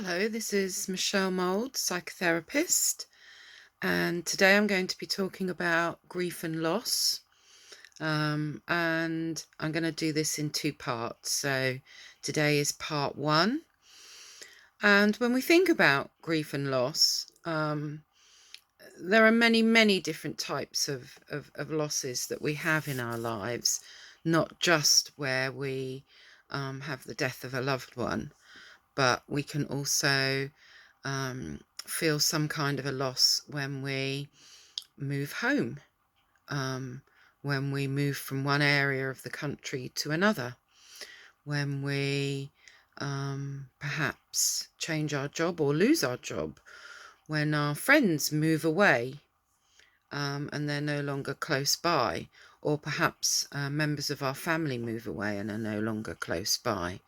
Hello, this is Michelle Mould, psychotherapist, and today I'm going to be talking about grief and loss. And I'm going to do this in two parts. So today is part one. And when we think about grief and loss, there are many, many different types of losses that we have in our lives, not just where we have the death of a loved one, but we can also feel some kind of a loss when we move home, um, when we move from one area of the country to another, when we perhaps change our job or lose our job, when our friends move away and they're no longer close by, or perhaps members of our family move away and are no longer close by.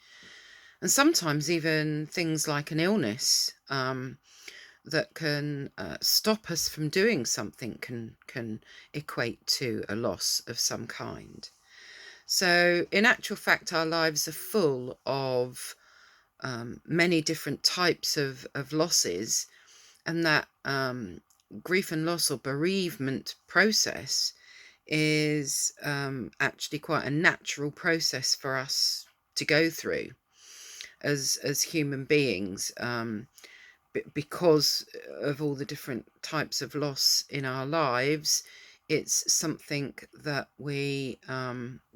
And sometimes even things like an illness that can stop us from doing something can equate to a loss of some kind. So in actual fact, our lives are full of many different types of losses, and that grief and loss or bereavement process is actually quite a natural process for us to go through as human beings. Because of all the different types of loss in our lives, it's something that we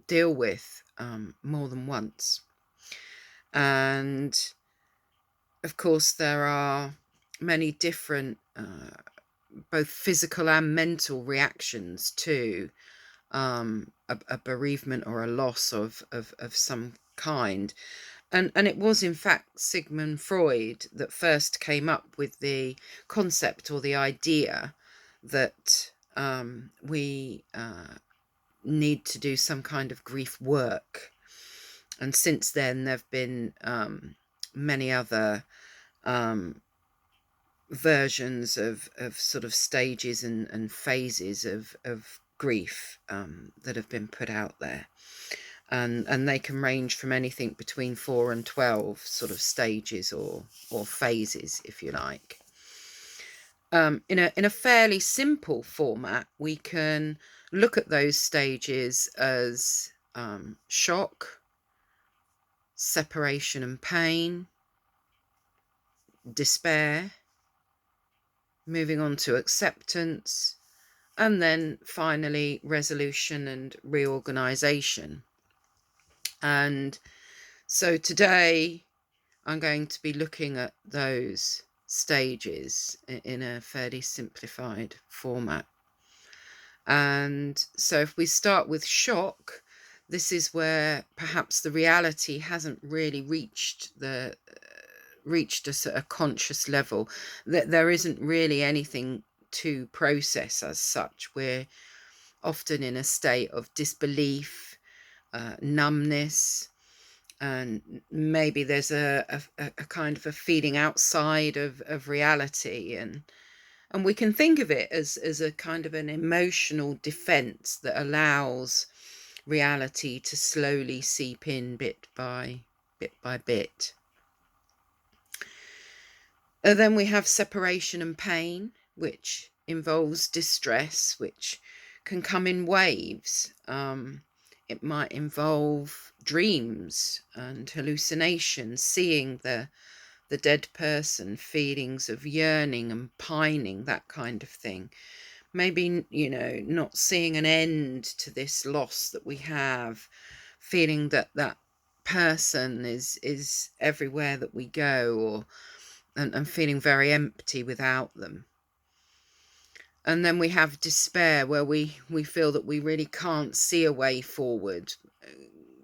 deal with more than once. And of course, there are many different, both physical and mental reactions to a bereavement or a loss of some kind. And it was, in fact, Sigmund Freud that first came up with the concept or the idea that we need to do some kind of grief work. And since then, there have been many other versions of sort of stages and phases of grief that have been put out there. And they can range from anything between 4 and 12 sort of stages or phases, if you like. In a fairly simple format, we can look at those stages as shock, separation and pain, despair, moving on to acceptance, and then finally resolution and reorganization. And so today I'm going to be looking at those stages in a fairly simplified format. And so if we start with shock, this is where perhaps the reality hasn't really reached us at a conscious level, that there isn't really anything to process as such. We're often in a state of disbelief, numbness, and maybe there's a kind of a feeling outside of reality, and we can think of it as a kind of an emotional defense that allows reality to slowly seep in bit by bit. Then we have separation and pain, which involves distress, which can come in waves. It might involve dreams and hallucinations, seeing the dead person, feelings of yearning and pining, that kind of thing. Maybe, not seeing an end to this loss that we have, feeling that that person is everywhere that we go, or and feeling very empty without them. And then we have despair, where we feel that we really can't see a way forward,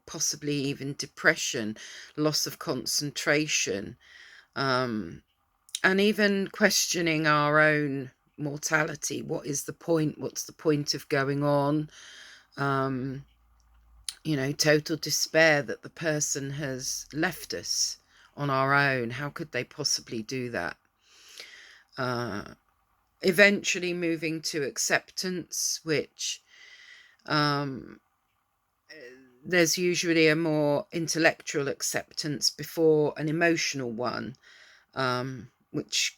possibly even depression, loss of concentration, and even questioning our own mortality. What is the point? What's the point of going on? Total despair that the person has left us on our own. How could they possibly do that? Eventually moving to acceptance, which there's usually a more intellectual acceptance before an emotional one. which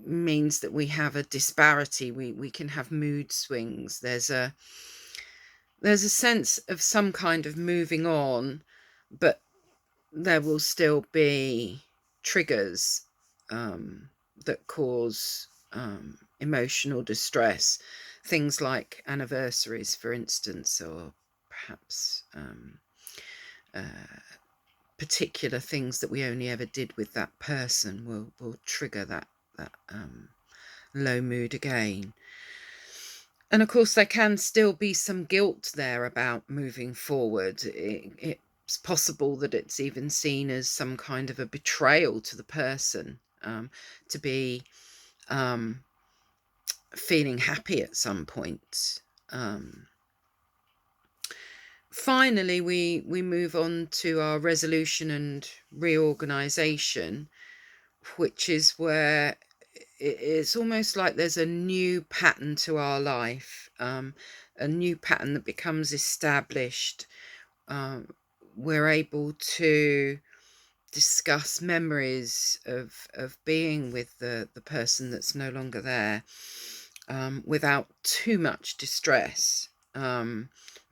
means that we have a disparity. We can have mood swings. There's a sense of some kind of moving on, but there will still be triggers that cause emotional distress. Things like anniversaries, for instance, or perhaps particular things that we only ever did with that person will trigger that low mood again. And of course, there can still be some guilt there about moving forward. It's possible that it's even seen as some kind of a betrayal to the person, to be feeling happy at some point. Finally, we move on to our resolution and reorganization, which is where it's almost like there's a new pattern to our life, a new pattern that becomes established. We're able to discuss memories of being with the person that's no longer there, without too much distress.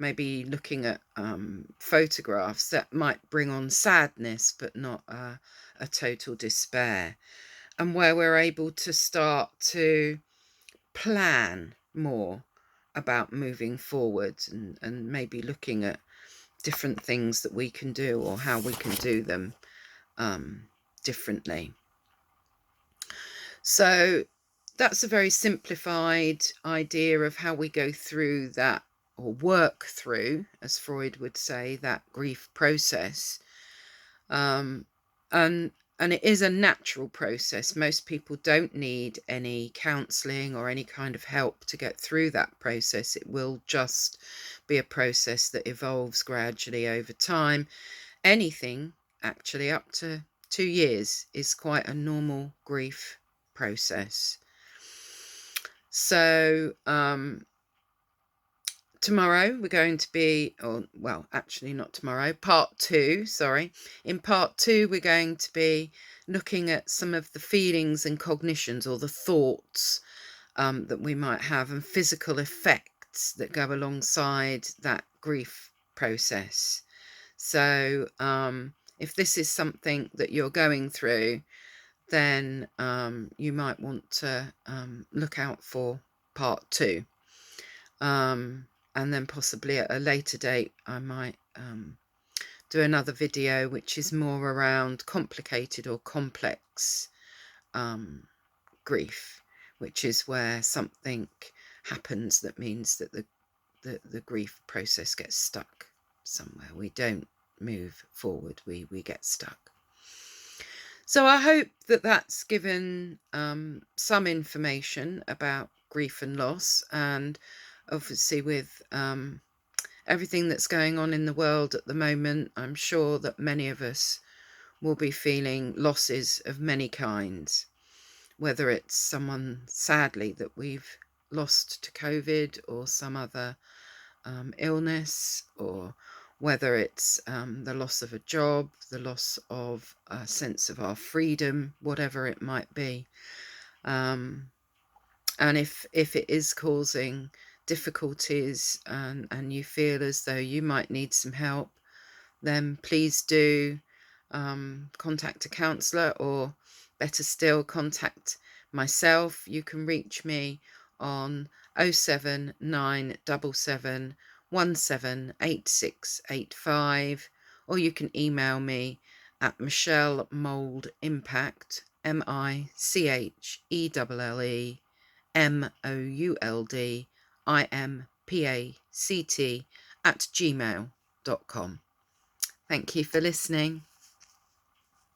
Maybe looking at photographs that might bring on sadness, but not a total despair. And where we're able to start to plan more about moving forward, and maybe looking at different things that we can do or how we can do them differently. So that's a very simplified idea of how we go through that, or work through, as Freud would say, that grief process. And it is a natural process. Most people don't need any counselling or any kind of help to get through that process. It will just be a process that evolves gradually over time. Anything, actually, up to 2 years is quite a normal grief process. So tomorrow we're going to be, or well, actually not tomorrow, part 2, sorry. In part 2, we're going to be looking at some of the feelings and cognitions, or the thoughts that we might have, and physical effects that go alongside that grief process. So if this is something that you're going through, then you might want to look out for part 2. And then possibly at a later date, I might do another video which is more around complicated or complex grief, which is where something happens that means that the grief process gets stuck somewhere. We don't move forward, we get stuck. So I hope that that's given some information about grief and loss, and obviously with everything that's going on in the world at the moment, I'm sure that many of us will be feeling losses of many kinds, whether it's someone, sadly, that we've lost to COVID, or some other illness, or whether it's the loss of a job, the loss of a sense of our freedom, whatever it might be. And if it is causing difficulties, and you feel as though you might need some help, then please do contact a counsellor, or better still, contact myself. You can reach me on 07977 178685, or you can email me at Michelle Mould Impact, MICHELLE MOULD IMPACT @gmail.com. Thank you for listening.